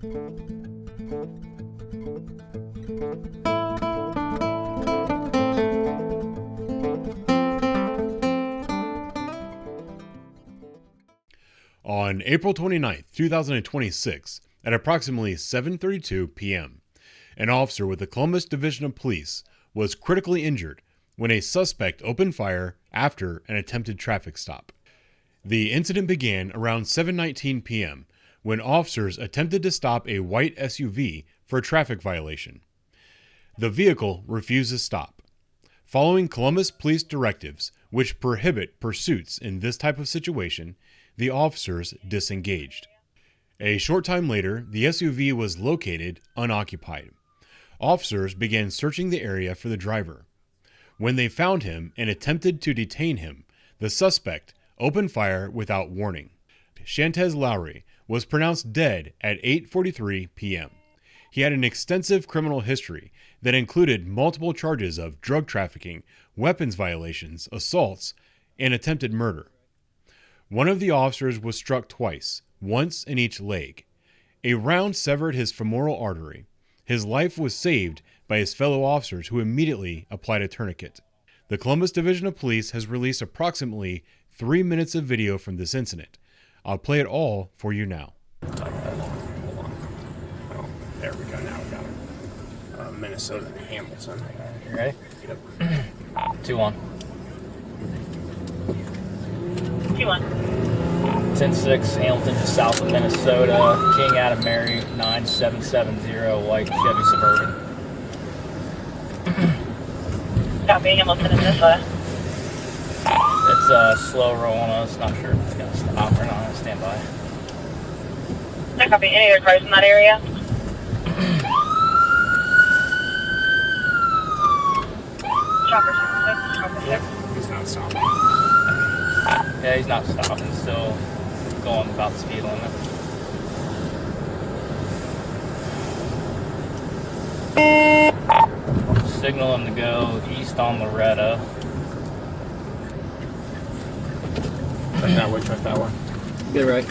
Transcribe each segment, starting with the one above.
On April 29, 2026, at approximately 7:32 p.m., an officer with the Columbus Division of Police was critically injured when a suspect opened fire after an attempted traffic stop. The incident began around 7:19 p.m. when officers attempted to stop a white SUV for a traffic violation. The vehicle refused to stop. Following Columbus police directives, which prohibit pursuits in this type of situation, the officers disengaged. A short time later, the SUV was located unoccupied. Officers began searching the area for the driver. When they found him and attempted to detain him, the suspect opened fire without warning. Shantez Lowry was pronounced dead at 8:43 p.m. He had an extensive criminal history that included multiple charges of drug trafficking, weapons violations, assaults, and attempted murder. One of the officers was struck twice, once in each leg. A round severed his femoral artery. His life was saved by his fellow officers who immediately applied a tourniquet. The Columbus Division of Police has released approximately 3 minutes of video from this incident. I'll play it all for you now. Hold on. Oh, there we go. Now we got it. Minnesota and Hamilton. You ready? Yep. 2-1. 2-1. 10-6, Hamilton, just south of Minnesota. King Adam Mary, 9770, white Chevy Suburban. Copy, Hamilton, Minnesota. It's slow rolling us. Not sure if it's going to stop or not. Stand by. No copy. Any other cars in that area? Chopper 6, Chopper 6. Yep. He's not stopping. Yeah, he's not stopping. Still going about the speed limit. Signal him to go east on Loretta. Check that way, check that way. Get right.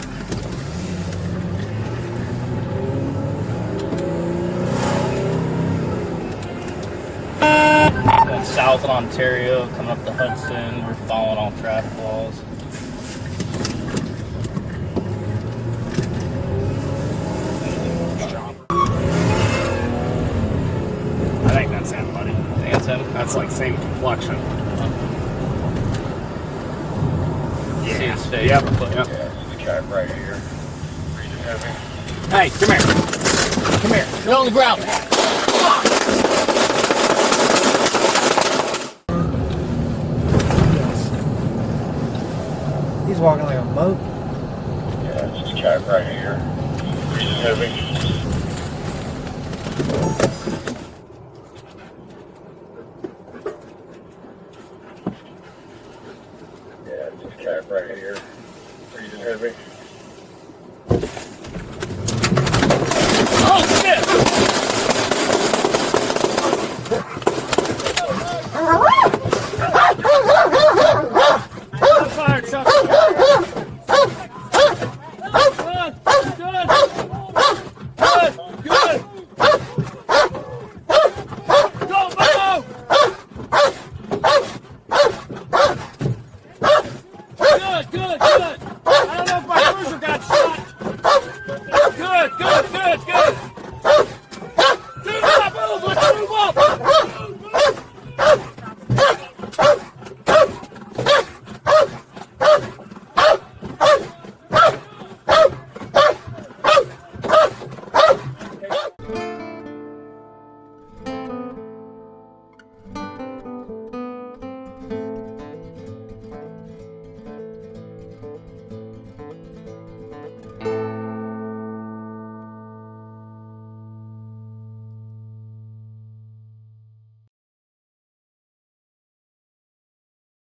Going south in Ontario, coming up to Hudson. We're following all traffic laws. I think that's him, buddy. I think that's him. That's like same complexion. See his face. Yep. Yep. Yeah, right here. Hey, come here. Come here. You're on the ground. He's walking like a boat. Yeah, it's this guy right here. Heavy.